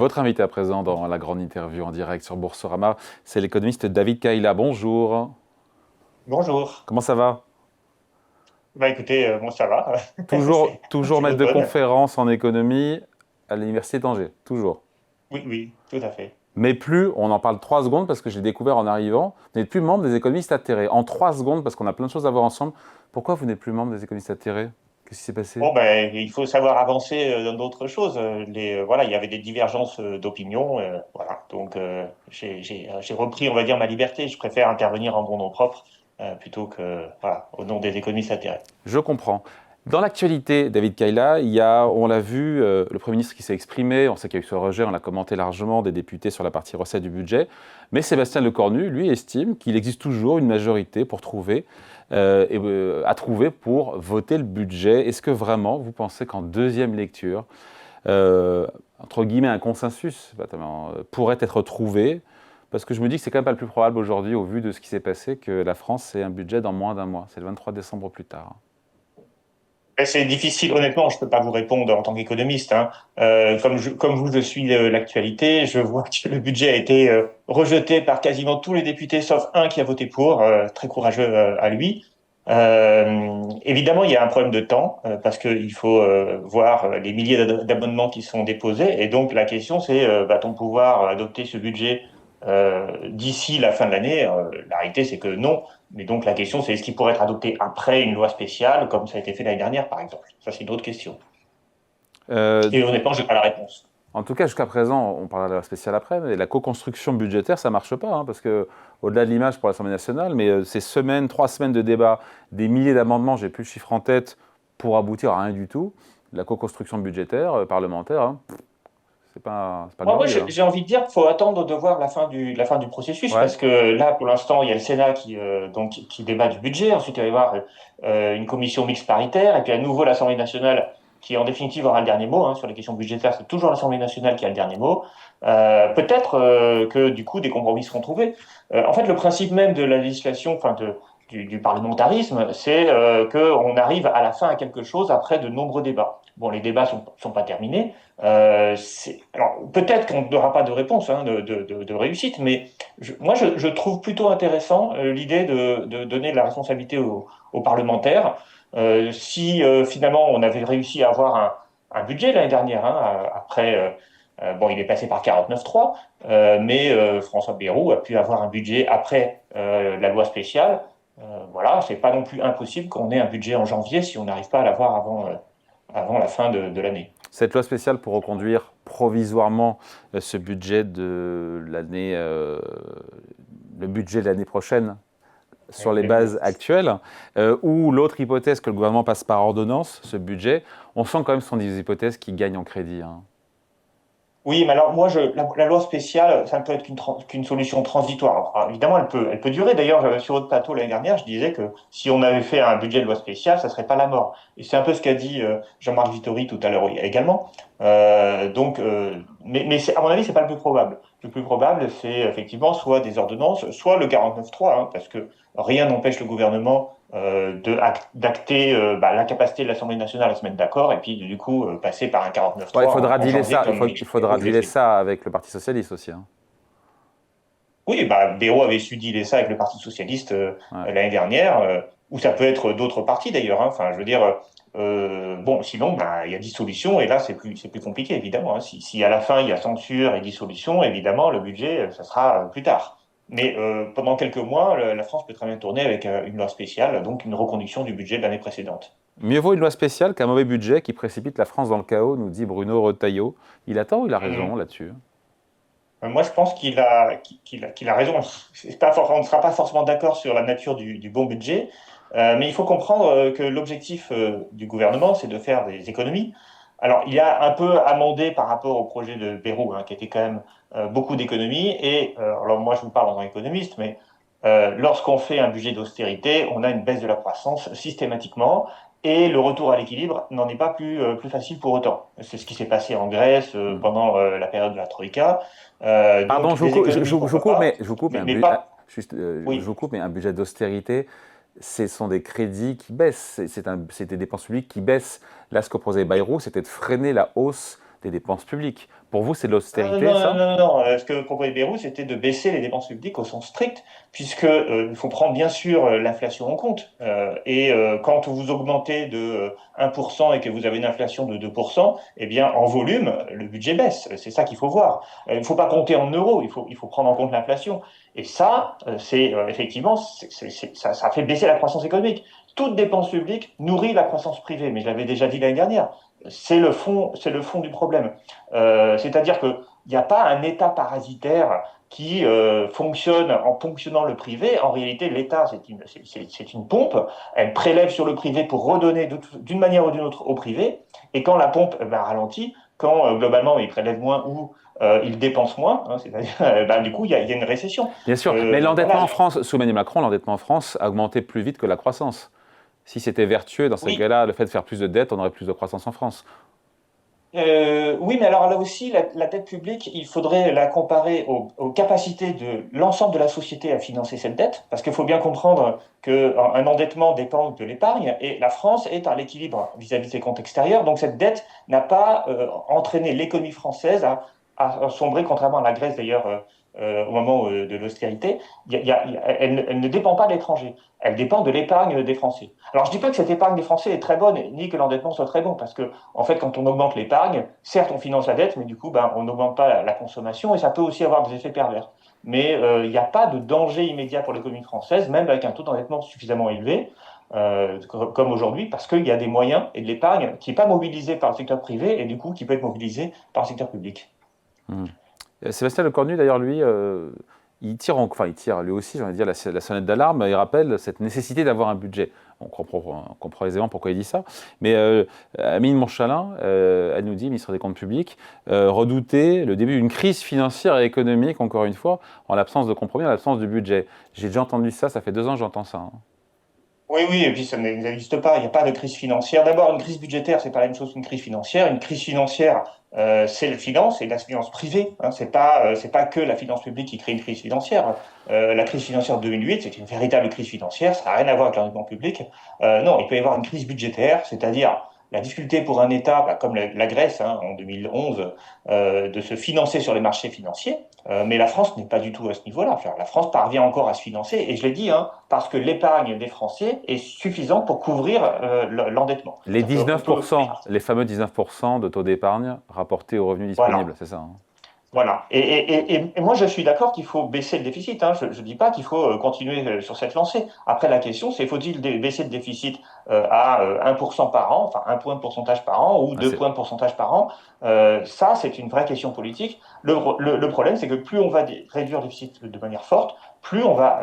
Votre invité à présent dans la grande interview en direct sur Boursorama, c'est l'économiste David Caïla. Bonjour. Bonjour. Comment ça va? Bah écoutez, bon ça va, Toujours c'est maître de l'automne. conférence en économie à l'Université d'Angers, toujours. Oui, oui, tout à fait. Mais plus, on en parle 3 secondes parce que je l'ai découvert en arrivant, vous n'êtes plus membre des économistes atterrés. En 3 secondes, parce qu'on a plein de choses à voir ensemble, pourquoi vous n'êtes plus membre des économistes atterrés? Qu'est-ce qui s'est passé? Bon ben il faut savoir avancer dans d'autres choses. Voilà, il y avait des divergences d'opinion, voilà. Donc j'ai repris, on va dire, ma liberté. Je préfère intervenir en mon nom propre plutôt que voilà, au nom des économistes atterrés. Je comprends. Dans l'actualité, David Caïla, il y a, on l'a vu, le Premier ministre qui s'est exprimé, on sait qu'il y a eu ce rejet, on l'a commenté largement, des députés sur la partie recette du budget, mais Sébastien Lecornu, lui, estime qu'il existe toujours une majorité pour à trouver pour voter le budget. Est-ce que vraiment, vous pensez qu'en deuxième lecture, entre guillemets, un consensus pourrait être trouvé? Parce que je me dis que c'est quand même pas le plus probable aujourd'hui, au vu de ce qui s'est passé, que la France ait un budget dans moins d'un mois. C'est le 23 décembre au plus tard. C'est difficile, honnêtement, je ne peux pas vous répondre en tant qu'économiste, hein. Comme vous, je suis l'actualité, je vois que le budget a été rejeté par quasiment tous les députés, sauf un qui a voté pour, très courageux à lui. Évidemment, il y a un problème de temps, parce qu'il faut voir les milliers d'amendements qui sont déposés, et donc la question c'est, va-t-on pouvoir adopter ce budget d'ici la fin de l'année? La réalité c'est que non. Mais donc la question, c'est est-ce qu'il pourrait être adopté après une loi spéciale, comme ça a été fait l'année dernière, par exemple? Ça, c'est une autre question. Euh, Et honnêtement, je n'ai pas la réponse. En tout cas, jusqu'à présent, on parlera de la spéciale après, mais la co-construction budgétaire, ça ne marche pas, hein, parce que, au-delà de l'image pour l'Assemblée nationale, mais ces semaines, 3 semaines de débat, des milliers d'amendements, j'ai plus le chiffre en tête, pour aboutir à rien du tout, la co-construction budgétaire, parlementaire, hein, c'est pas Moi, glorieux. Hein. j'ai envie de dire qu'il faut attendre de voir la fin du processus, Ouais. parce que là, pour l'instant, il y a le Sénat qui débat du budget. Ensuite, il va y avoir une commission mixte paritaire, et puis à nouveau l'Assemblée nationale qui, en définitive, aura le dernier mot, hein, sur les questions budgétaires. C'est toujours l'Assemblée nationale qui a le dernier mot. Peut-être que, du coup, des compromis seront trouvés. En fait, le principe même de la législation, du parlementarisme, c'est qu'on arrive à la fin à quelque chose après de nombreux débats. Bon, les débats sont pas terminés. Alors, peut-être qu'on n'aura pas de réponse, hein, de réussite, mais je trouve plutôt intéressant l'idée de donner de la responsabilité aux parlementaires. Si finalement on avait réussi à avoir un budget l'année dernière, hein, après, bon, il est passé par 49.3, mais François Bayrou a pu avoir un budget après la loi spéciale. Voilà, c'est pas non plus impossible qu'on ait un budget en janvier si on n'arrive pas à l'avoir avant la fin de l'année. Cette loi spéciale pour reconduire provisoirement ce budget de l'année, le budget de l'année prochaine, sur Avec les bases 2026. actuelles, ou l'autre hypothèse que le gouvernement passe par ordonnance, ce budget, on sent quand même que ce sont des hypothèses qui gagnent en crédit. Hein. Oui, mais alors moi, la loi spéciale, ça ne peut être qu'une solution transitoire. Alors, évidemment, elle peut durer. D'ailleurs, sur votre plateau l'année dernière, je disais que si on avait fait un budget de loi spéciale, ça serait pas la mort. Et c'est un peu ce qu'a dit Jean-Marc Vittori tout à l'heure également. À mon avis, c'est pas le plus probable. Le plus probable, c'est effectivement soit des ordonnances, soit le 49.3, hein, parce que rien n'empêche le gouvernement d'acter l'incapacité de l'Assemblée nationale à se mettre d'accord et puis du coup passer par un Ouais, il 49.3 faudra en dealer janvier ça, comme il faudra Bayrou le dealer fait. ça avec le Parti socialiste aussi. Hein. Oui, bah, Bayrou avait su dealer ça avec le Parti socialiste Ouais. l'année dernière, ou ça peut être d'autres partis d'ailleurs, hein. Enfin, je veux dire, bon, sinon, bah, il y a dissolution et là, c'est plus compliqué évidemment, hein. Si à la fin il y a censure et dissolution, évidemment, le budget, ça sera plus tard. Mais pendant quelques mois, la France peut très bien tourner avec une loi spéciale, donc une reconduction du budget de l'année précédente. Mieux vaut une loi spéciale qu'un mauvais budget qui précipite la France dans le chaos, nous dit Bruno Retailleau. Il a tort ou il a raison là-dessus? Moi, je pense qu'il a raison. On ne sera pas forcément d'accord sur la nature du bon budget, mais il faut comprendre que l'objectif du gouvernement, c'est de faire des économies. Alors, il a un peu amendé par rapport au projet de Bayrou, hein, qui était quand même beaucoup d'économies. Et alors, moi, je vous parle en tant qu'économiste, mais lorsqu'on fait un budget d'austérité, on a une baisse de la croissance systématiquement. Et le retour à l'équilibre n'en est pas plus facile pour autant. C'est ce qui s'est passé en Grèce Hmm. pendant la période de la Troïka. Pardon, Donc des économies, je vous pourquoi coupe, pas, mais pas. je Oui, vous coupe, mais un budget d'austérité, ce sont des crédits qui baissent, c'est des dépenses publiques qui baissent. Là, ce que proposait Bayrou, c'était de freiner la hausse des dépenses publiques. Pour vous, c'est de l'austérité, Non, ça? non, non, non. Ce que proposait Bayrou, c'était de baisser les dépenses publiques au sens strict, puisque il faut prendre bien sûr l'inflation en compte. Quand vous augmentez de 1% et que vous avez une inflation de 2%, eh bien, en volume, le budget baisse. C'est ça qu'il faut voir. Il ne faut pas compter en euros, il faut prendre en compte l'inflation. Et ça, effectivement, ça fait baisser la croissance économique. Toute dépense publique nourrit la croissance privée, mais je l'avais déjà dit l'année dernière. C'est le fond du problème. C'est-à-dire qu'il n'y a pas un État parasitaire qui fonctionne en ponctionnant le privé. En réalité, l'État, c'est une pompe. Elle prélève sur le privé pour redonner d'une manière ou d'une autre au privé. Et quand la pompe ralentit, quand globalement il prélève moins ou il dépense moins, hein, c'est-à-dire, du coup, il y a une récession. Bien sûr, mais l'endettement Voilà. en France, sous Emmanuel Macron, l'endettement en France a augmenté plus vite que la croissance. Si c'était vertueux, dans ce Oui, cas-là, le fait de faire plus de dettes, on aurait plus de croissance en France. oui, mais alors là aussi, la dette publique, il faudrait la comparer aux capacités de l'ensemble de la société à financer cette dette, parce qu'il faut bien comprendre qu'un endettement dépend de l'épargne, et la France est à l'équilibre vis-à-vis de ses comptes extérieurs, donc cette dette n'a pas entraîné l'économie française à sombrer, contrairement à la Grèce d'ailleurs, au moment de l'austérité. Elle ne dépend pas de l'étranger, elle dépend de l'épargne des Français. Alors je dis pas que cette épargne des Français est très bonne, ni que l'endettement soit très bon, parce que en fait, quand on augmente l'épargne, certes, on finance la dette, mais du coup, on n'augmente pas la consommation et ça peut aussi avoir des effets pervers. Mais il n'y a pas de danger immédiat pour l'économie française, même avec un taux d'endettement suffisamment élevé, comme aujourd'hui, parce qu'il y a des moyens et de l'épargne qui n'est pas mobilisée par le secteur privé et du coup qui peut être mobilisée par le secteur public. Hum. Sébastien Lecornu, d'ailleurs, lui, il tire lui aussi, j'ai envie de dire, la sonnette d'alarme. Il rappelle cette nécessité d'avoir un budget. On comprend aisément pourquoi il dit ça. Mais Amine Montchalin, elle nous dit, ministre des Comptes publics, redouter le début d'une crise financière et économique, encore une fois, en l'absence de compromis, en l'absence de budget. J'ai déjà entendu ça, ça fait 2 ans que j'entends ça. Hein. Oui, oui, et puis ça n'existe pas. Il n'y a pas de crise financière. D'abord, une crise budgétaire, c'est pas la même chose qu'une crise financière. Une crise financière, c'est la finance, c'est la finance privée. Hein, c'est pas que la finance publique qui crée une crise financière. La crise financière de 2008, c'est une véritable crise financière. Ça n'a rien à voir avec l'endettement public. Non, il peut y avoir une crise budgétaire, c'est-à-dire la difficulté pour un État, comme la Grèce hein, en 2011, de se financer sur les marchés financiers. Mais la France n'est pas du tout à ce niveau-là. Enfin, la France parvient encore à se financer, et je l'ai dit, hein, parce que l'épargne des Français est suffisante pour couvrir l'endettement. Les 19%, les fameux 19% de taux d'épargne rapportés aux revenus Voilà. disponibles, c'est ça. Hein. Voilà. Et moi, je suis d'accord qu'il faut baisser le déficit. Hein. Je ne dis pas qu'il faut continuer sur cette lancée. Après, la question, c'est faut-il baisser le déficit à 1% par an, enfin 1 point de pourcentage par an ou Ah, 2 points de pourcentage par an. Ça, c'est une vraie question politique. Le problème, c'est que plus on va réduire le déficit de manière forte, plus on va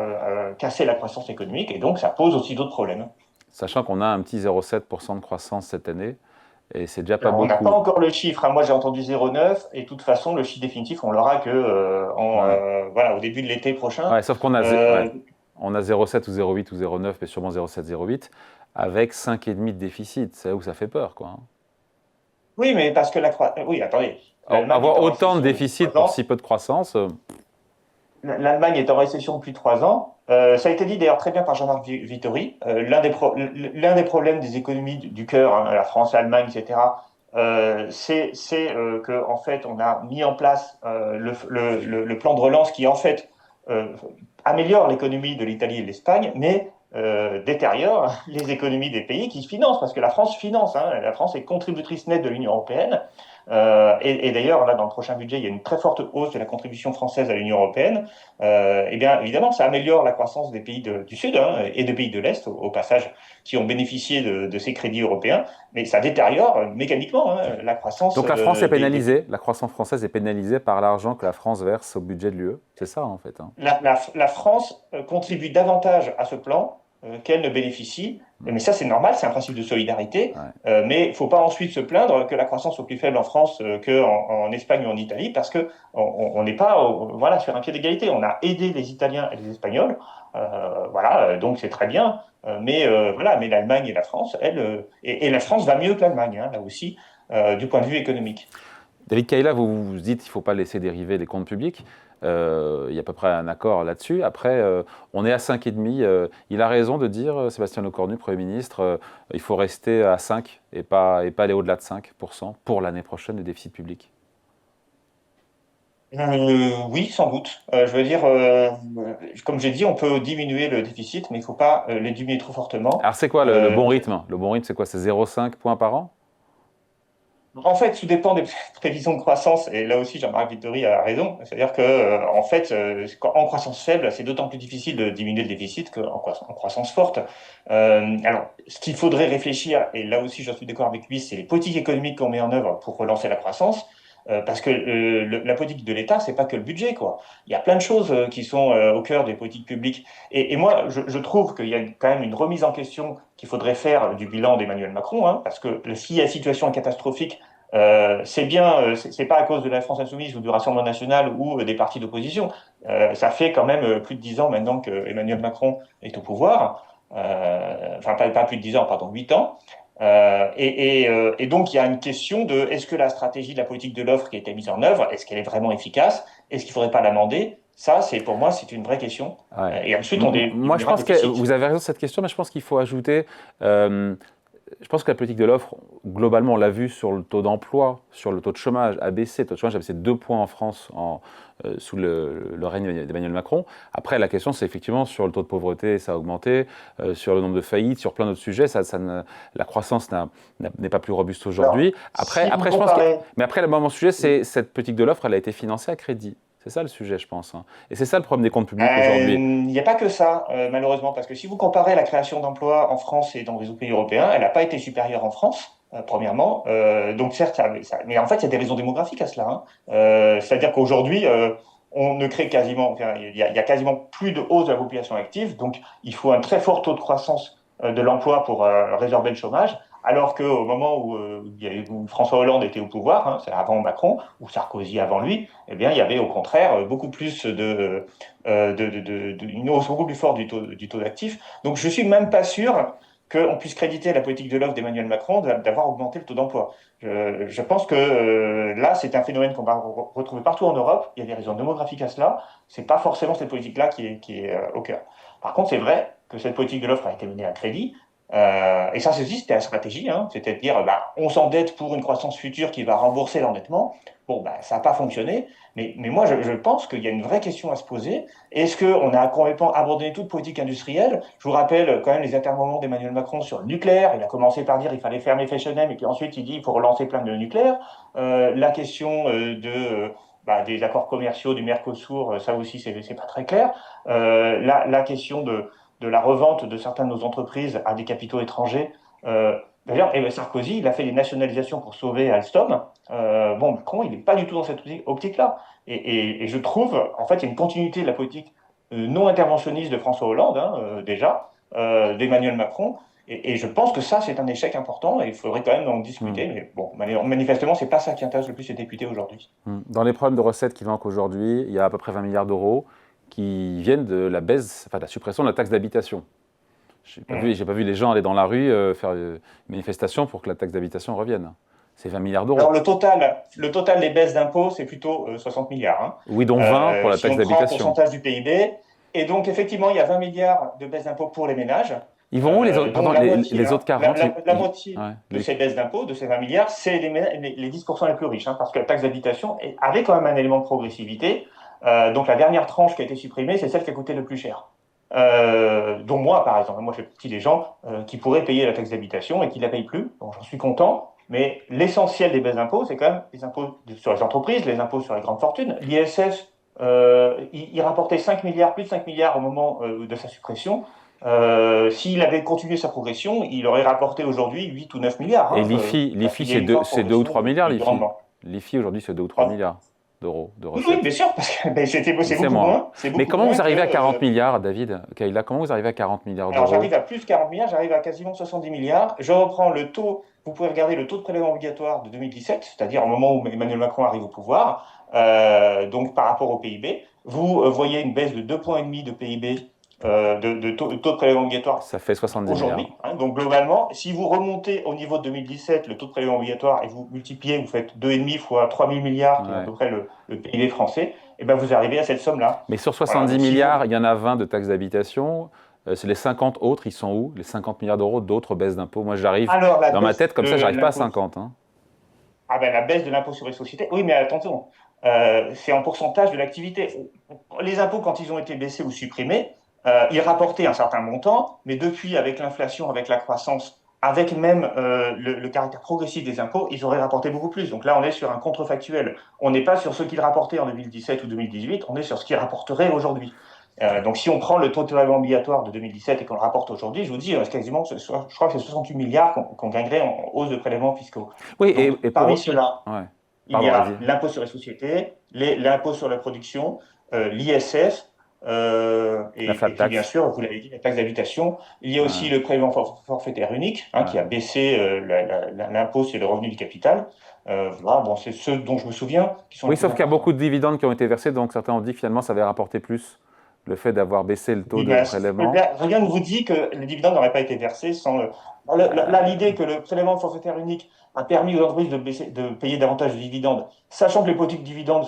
casser la croissance économique et donc ça pose aussi d'autres problèmes. sachant qu'on a un petit 0,7% de croissance cette année, et c'est déjà pas Alors, on n'a pas beaucoup. encore le chiffre. Hein. Moi, j'ai entendu 0,9 et de toute façon, le chiffre définitif, on l'aura que Ouais. voilà, au début de l'été prochain. Ouais, sauf qu'on a, Euh, ouais, on a 0,7 ou 0,8 ou 0,9, mais sûrement 0,7, 0,8, avec 5,5 de déficit. C'est là où ça fait peur, quoi. Hein. oui, mais parce que oui, attendez. Alors, L'Allemagne est avoir en autant de récession depuis déficit 3 pour ans. si peu de croissance, L'Allemagne est en récession depuis 3 ans. Ça a été dit d'ailleurs très bien par Jean-Marc Vittori. L'un des problèmes des économies du cœur, hein, la France, l'Allemagne, etc., c'est que en fait, on a mis en place le plan de relance qui en fait euh, améliore l'économie de l'Italie et de l'Espagne, mais détériore les économies des pays qui financent, parce que la France finance. Hein, la France est contributrice nette de l'Union européenne. Et d'ailleurs, là, dans le prochain budget, il y a une très forte hausse de la contribution française à l'Union européenne. Eh bien, évidemment, ça améliore la croissance des pays du Sud hein, et des pays de l'Est, au passage, qui ont bénéficié de ces crédits européens, mais ça détériore mécaniquement hein, la croissance donc la France est des pays. pénalisée, la croissance française est pénalisée par l'argent que la France verse au budget de l'UE. C'est ça, en fait. Hein. La France contribue davantage à ce plan qu'elle ne bénéficie. Mais ça, c'est normal, c'est un principe de solidarité. Ouais. Mais il ne faut pas ensuite se plaindre que la croissance soit plus faible en France qu'en Espagne ou en Italie, parce qu'on n'est pas voilà, sur un pied d'égalité. On a aidé les Italiens et les Espagnols, voilà, donc c'est très bien. Voilà, mais l'Allemagne et la France, et la France va mieux que l'Allemagne, hein, là aussi, du point de vue économique. David Kayla, vous dites qu'il ne faut pas laisser dériver les comptes publics. Il y a à peu près un accord là-dessus. Après, on est à 5,5. Il a raison de dire, Sébastien Lecornu, Premier ministre, il faut rester à 5 et pas aller au-delà de 5% pour l'année prochaine de déficit public. Oui, sans doute. Je veux dire, comme j'ai dit, on peut diminuer le déficit, mais il ne faut pas le diminuer trop fortement. Alors c'est quoi le Euh, bon rythme? Le bon rythme, c'est quoi? C'est 0,5 points par an? En fait, tout dépend des prévisions de croissance. Et là aussi, Jean-Marc Vittori a raison. C'est-à-dire que, en fait, en croissance faible, c'est d'autant plus difficile de diminuer le déficit en croissance forte. Alors, ce qu'il faudrait réfléchir, et là aussi, je suis d'accord avec lui, c'est les politiques économiques qu'on met en œuvre pour relancer la croissance. Parce que la politique de l'État, c'est pas que le budget, quoi. Il y a plein de choses qui sont au cœur des politiques publiques. Et moi, je trouve qu'il y a quand même une remise en question qu'il faudrait faire du bilan d'Emmanuel Macron, hein, parce que si la situation est catastrophique, c'est bien, c'est pas à cause de la France Insoumise ou du Rassemblement National ou des partis d'opposition. Ça fait quand même plus de 10 ans maintenant que Emmanuel Macron est au pouvoir. Enfin, pas plus de 10 ans, pardon, 8 ans. Et donc, il y a une question de est-ce que la stratégie de la politique de l'offre qui a été mise en œuvre, est-ce qu'elle est vraiment efficace? Est-ce qu'il ne faudrait pas l'amender? Ça, pour moi, c'est une vraie question. Ouais. Et ensuite, Moi, je pense que vous avez raison sur cette question, mais je pense qu'il faut ajouter. Je pense que la politique de l'offre, globalement, on l'a vu sur le taux d'emploi, sur le taux de chômage, a baissé. Le taux de chômage a baissé de 2 points en France sous le règne d'Emmanuel Macron. Après, la question, c'est effectivement sur le taux de pauvreté, ça a augmenté, sur le nombre de faillites, sur plein d'autres sujets. La croissance n'est pas plus robuste aujourd'hui. Après, je pense mais après, le moment sujet, c'est cette politique de l'offre, elle a été financée à crédit. C'est ça le sujet, je pense. Et c'est ça le problème des comptes publics aujourd'hui. Il n'y a pas que ça, malheureusement, parce que si vous comparez la création d'emplois en France et dans les autres pays européens, elle n'a pas été supérieure en France, premièrement. Donc certes, mais en fait, il y a des raisons démographiques à cela, hein. C'est-à-dire qu'aujourd'hui, on ne crée quasiment, enfin, il y a quasiment plus de hausse de la population active, donc il faut un très fort taux de croissance de l'emploi pour résorber le chômage. Alors qu'au moment où François Hollande était au pouvoir, hein, c'est avant Macron, ou Sarkozy avant lui, eh bien, il y avait au contraire beaucoup plus une hausse beaucoup plus forte du taux d'actifs. Donc, je suis même pas sûr qu'on puisse créditer la politique de l'offre d'Emmanuel Macron d'avoir augmenté le taux d'emploi. Je pense que là, c'est un phénomène qu'on va retrouver partout en Europe. Il y a des raisons démographiques à cela. C'est pas forcément cette politique-là qui est au cœur. Par contre, c'est vrai que cette politique de l'offre a été menée à crédit. Et ça, aussi, c'était la stratégie, hein, c'est-à-dire on s'endette pour une croissance future qui va rembourser l'endettement. Bon, ça n'a pas fonctionné, mais moi, je pense qu'il y a une vraie question à se poser. Est-ce qu'on a complètement abandonné toute politique industrielle? Je vous rappelle quand même les interventions d'Emmanuel Macron sur le nucléaire. Il a commencé par dire qu'il fallait fermer Fessenheim, et puis ensuite il dit qu'il faut relancer plein de nucléaire. La question des accords commerciaux du Mercosur, ça aussi, c'est pas très clair. La question de la revente de certaines de nos entreprises à des capitaux étrangers. D'ailleurs, Sarkozy, il a fait des nationalisations pour sauver Alstom. Macron, il n'est pas du tout dans cette optique-là. Et je trouve, en fait, il y a une continuité de la politique non interventionniste de François Hollande, hein, déjà, d'Emmanuel Macron. Et je pense que ça, c'est un échec important et il faudrait quand même en discuter. Mais bon, manifestement, c'est pas ça qui intéresse le plus les députés aujourd'hui. Dans les problèmes de recettes qui manquent aujourd'hui, il y a à peu près 20 milliards d'euros qui viennent de la baisse, enfin de la suppression de la taxe d'habitation. J'ai pas vu les gens aller dans la rue faire une manifestation pour que la taxe d'habitation revienne. C'est 20 milliards d'euros. Alors, le total des baisses d'impôts, c'est plutôt 60 milliards. Hein. Oui, dont 20 pour la si taxe on prend le d'habitation. pourcentage du PIB. Et donc, effectivement, il y a 20 milliards de baisses d'impôts pour les ménages. Ils vont où les autres, pardon, les autres 40 La moitié de ces baisses d'impôts, de ces 20 milliards, c'est les 10% les plus riches. Hein, parce que la taxe d'habitation avait quand même un élément de progressivité. Donc, la dernière tranche qui a été supprimée, c'est celle qui a coûté le plus cher. Dont moi, par exemple. Moi, je fais partie des gens qui pourraient payer la taxe d'habitation et qui ne la payent plus. Donc, j'en suis content. Mais l'essentiel des baisses d'impôts, c'est quand même les impôts sur les entreprises, les impôts sur les grandes fortunes. L'ISF, il rapportait 5 milliards, plus de 5 milliards au moment de sa suppression. S'il avait continué sa progression, il aurait rapporté aujourd'hui 8 ou 9 milliards. Et l'IFI, c'est 2 ou 3 milliards, l'IFI. L'IFI, aujourd'hui, c'est 2 ou 3 milliards d'euros de recettes. Oui, bien sûr, parce que c'est beaucoup moins. Mais comment vous arrivez à 40 milliards, David Kaila, comment vous arrivez à 40 milliards d'euros? Alors, j'arrive à plus de 40 milliards, j'arrive à quasiment 70 milliards. Je reprends le taux, vous pouvez regarder le taux de prélèvement obligatoire de 2017, c'est-à-dire au moment où Emmanuel Macron arrive au pouvoir, donc par rapport au PIB. Vous voyez une baisse de 2,5 points de PIB de taux de prélèvement obligatoire. Ça fait 70 aujourd'hui. Hein, donc globalement, si vous remontez au niveau de 2017, le taux de prélèvement obligatoire, et vous multipliez, vous faites 2,5 fois 3 000 milliards, qui est à peu près le PIB français, et ben vous arrivez à cette somme-là. Mais sur Voilà, 70 donc si milliards, il y en a 20 de taxes d'habitation. C'est les 50 autres, ils sont où? Les 50 milliards d'euros d'autres baisses d'impôts. Moi, j'arrive alors la dans ma baisse tête comme ça, de j'arrive pas à l'impôt, 50. Hein. ah ben la baisse de l'impôt sur les sociétés, oui, mais attention, c'est en pourcentage de l'activité. Les impôts, quand ils ont été baissés ou supprimés, ils rapportaient un certain montant, mais depuis, avec l'inflation, avec la croissance, avec même le caractère progressif des impôts, ils auraient rapporté beaucoup plus. Donc là, on est sur un contrefactuel. On n'est pas sur ce qu'ils rapportaient en 2017 ou 2018, on est sur ce qu'ils rapporteraient aujourd'hui. Donc si on prend le taux de prélèvement obligatoire de 2017 et qu'on le rapporte aujourd'hui, je vous dis, quasiment, je crois que c'est 68 milliards qu'on gagnerait en hausse de prélèvements fiscaux. Oui, Donc et parmi pour. ceux-là, Ouais. il y Pardon, a vas-y. l'impôt sur les sociétés, l'impôt sur la production, l'ISF, La flat et puis bien tax. sûr, vous l'avez dit, la taxe d'habitation. Il y a aussi Ouais, le prélèvement forfaitaire unique, qui ouais. a baissé l'impôt sur le revenu du capital. Voilà, bon, c'est ceux dont je me souviens qui sont les Oui, plus sauf qu'il y a beaucoup importants. de dividendes qui ont été versés, donc certains ont dit que finalement ça avait rapporté plus le fait d'avoir baissé le taux Oui, de ben, prélèvement. rien ne vous dit que les dividendes n'auraient pas été versés sans le. Là, l'idée que le prélèvement forfaitaire unique a permis aux entreprises de payer davantage de dividendes, sachant que les politiques de dividendes,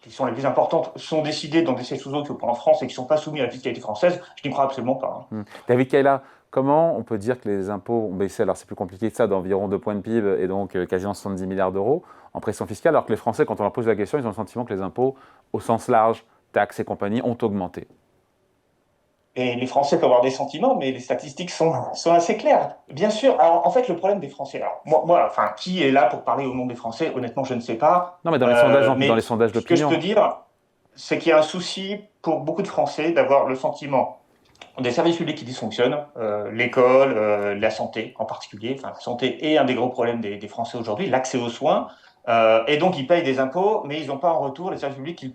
qui sont les plus importantes, sont décidées dans des sièges sociaux en France et qui ne sont pas soumis à la fiscalité française, je n'y crois absolument pas. Hmm. David Kayla, comment on peut dire que les impôts ont baissé, alors c'est plus compliqué que ça, d'environ 2 points de PIB et donc quasiment 70 milliards d'euros en pression fiscale, alors que les Français, quand on leur pose la question, ils ont le sentiment que les impôts, au sens large, taxes et compagnie, ont augmenté. Et les Français peuvent avoir des sentiments, mais les statistiques sont assez claires. Bien sûr, alors en fait, le problème des Français, alors enfin, qui est là pour parler au nom des Français? Honnêtement, je ne sais pas. Non, mais dans Mais les sondages ce que je peux d'opinion. dire, c'est qu'il y a un souci pour beaucoup de Français d'avoir le sentiment des services publics qui dysfonctionnent, l'école, la santé en particulier. Enfin, la santé est un des gros problèmes des Français aujourd'hui, l'accès aux soins. Et donc, ils payent des impôts, mais ils n'ont pas en retour les services publics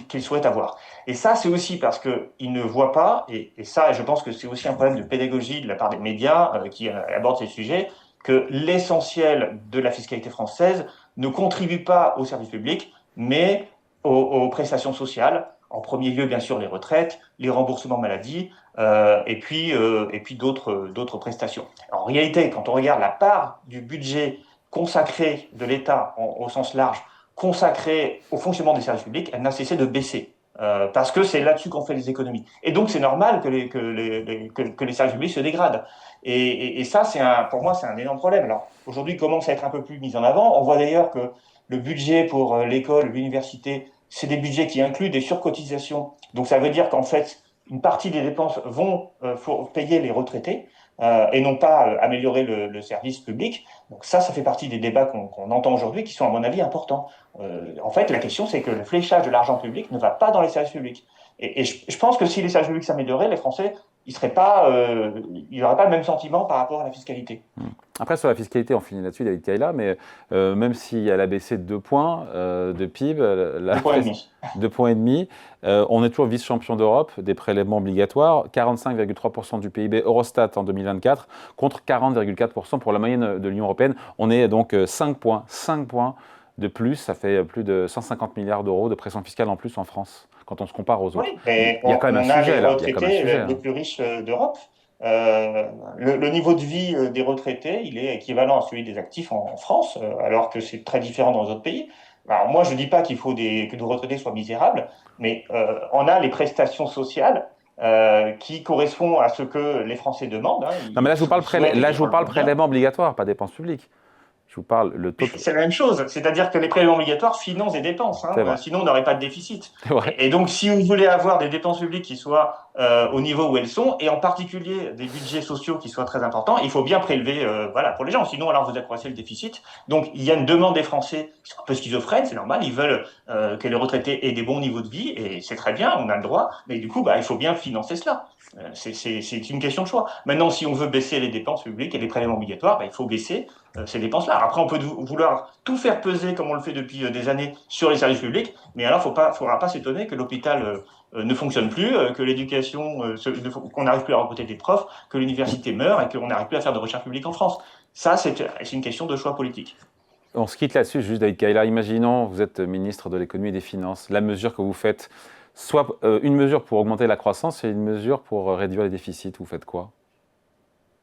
qu'ils souhaitent avoir. Et ça, c'est aussi parce qu'ils ne voient pas, et ça, je pense que c'est aussi un problème de pédagogie de la part des médias qui abordent ces sujets, que l'essentiel de la fiscalité française ne contribue pas aux services publics, mais aux prestations sociales. En premier lieu, bien sûr, les retraites, les remboursements maladie, et puis d'autres prestations. En réalité, quand on regarde la part du budget consacré de l'État au sens large, consacré au fonctionnement des services publics, elle n'a cessé de baisser. Parce que c'est là-dessus qu'on fait les économies. Et donc, c'est normal que les services publics se dégradent. Et ça, pour moi, c'est un énorme problème. Alors, aujourd'hui, il commence à être un peu plus mis en avant. On voit d'ailleurs que le budget pour l'école, l'université, c'est des budgets qui incluent des surcotisations. Donc, ça veut dire qu'en fait, une partie des dépenses vont pour payer les retraités et non pas améliorer le service public. Donc ça fait partie des débats qu'on entend aujourd'hui qui sont, à mon avis, importants. En fait, la question, c'est que le fléchage de l'argent public ne va pas dans les services publics. Et je pense que si les services publics s'amélioraient, les Français, ils n'auraient pas le même sentiment par rapport à la fiscalité. Après, sur la fiscalité, on finit là-dessus, David Kayla, mais même si elle a baissé de 2 points de PIB, 2,5 points. 2,5 points, on est toujours vice-champion d'Europe des prélèvements obligatoires, 45,3% du PIB Eurostat en 2024 contre 40,4% pour la moyenne de l'Union européenne. On est donc 5 points de plus, ça fait plus de 150 milliards d'euros de pression fiscale en plus en France quand on se compare aux autres. Oui, Il mais y a quand même un on a les sujet là, il y a quand même un retraités sujet. les Hein. plus riches d'Europe. Le niveau de vie des retraités, il est équivalent à celui des actifs en France, alors que c'est très différent dans les autres pays. Alors moi, je ne dis pas qu'il faut que nos retraités soient misérables, mais on a les prestations sociales qui correspondent à ce que les Français demandent. Hein. Non, mais Ils souhaitent et là, je vous défendent parle bien. prélèvement obligatoire, pas dépenses publiques. Je vous parle le taux. C'est la même chose, c'est-à-dire que les prélèvements obligatoires financent des dépenses, hein, C'est vrai, sinon on n'aurait pas de déficit. c'est vrai. Et donc si vous voulez avoir des dépenses publiques qui soient au niveau où elles sont, et en particulier des budgets sociaux qui soient très importants, il faut bien prélever voilà, pour les gens, sinon alors vous accroissez le déficit. Donc il y a une demande des Français qui sont un peu schizophrènes, c'est normal, ils veulent que les retraités aient des bons niveaux de vie, et c'est très bien, on a le droit, mais du coup il faut bien financer cela. C'est une question de choix. Maintenant, si on veut baisser les dépenses publiques et les prélèvements obligatoires, il faut baisser ces dépenses-là. Après, on peut vouloir tout faire peser, comme on le fait depuis des années, sur les services publics, mais alors il ne faudra pas s'étonner que l'hôpital ne fonctionne plus, que l'éducation, qu'on n'arrive plus à recruter des profs, que l'université meurt et qu'on n'arrive plus à faire de recherche publique en France. Ça, c'est une question de choix politique. On se quitte là-dessus, juste David Kayla. Imaginons, vous êtes ministre de l'économie et des finances, la mesure que vous faites, soit une mesure pour augmenter la croissance et une mesure pour réduire les déficits, vous faites quoi?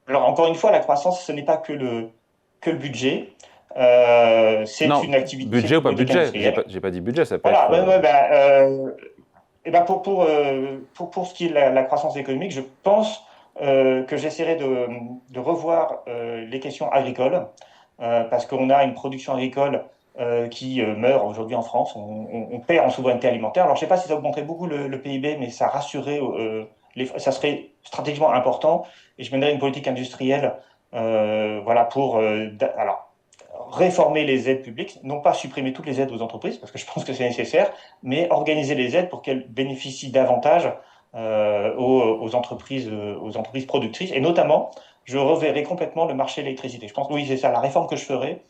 Alors, encore une fois, la croissance, ce n'est pas que le budget. C'est Non, une activité, c'est budget ou une pas politique budget. industrielle. J'ai pas dit budget, ça peut Voilà, être. ouais, ouais, et ben pour ce qui est de la croissance économique, je pense que j'essaierai de revoir les questions agricoles, parce qu'on a une production agricole qui meurt aujourd'hui en France. On perd en souveraineté alimentaire. Alors, je ne sais pas si ça augmenterait beaucoup le PIB, mais ça rassurerait, ça serait stratégiquement important. Et je mènerais une politique industrielle, voilà, alors, réformer les aides publiques, non pas supprimer toutes les aides aux entreprises, parce que je pense que c'est nécessaire, mais organiser les aides pour qu'elles bénéficient davantage aux entreprises productrices. Et notamment, je reverrai complètement le marché de l'électricité. Je pense que oui, c'est ça, la réforme que je ferai,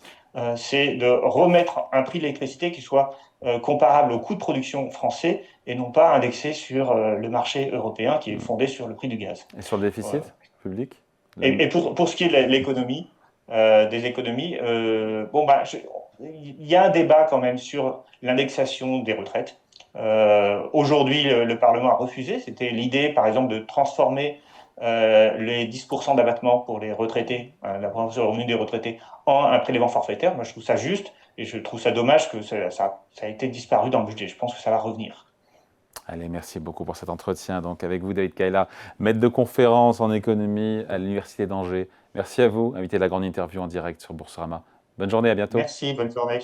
c'est de remettre un prix de l'électricité qui soit comparable au coût de production français et non pas indexé sur le marché européen qui est fondé sur le prix du gaz. Et sur le déficit public? Et pour ce qui est de l'économie, des économies, il y a un débat quand même sur l'indexation des retraites. Aujourd'hui, le Parlement a refusé. C'était l'idée, par exemple, de transformer les 10% d'abattement pour les retraités, la branche sur le revenu des retraités, en un prélèvement forfaitaire. Moi, je trouve ça juste et je trouve ça dommage que ça a été disparu dans le budget. Je pense que ça va revenir. Allez, merci beaucoup pour cet entretien. Donc, avec vous, David Kayla, maître de conférence en économie à l'Université d'Angers. Merci à vous, invité de la grande interview en direct sur Boursorama. Bonne journée, à bientôt. Merci, bonne journée.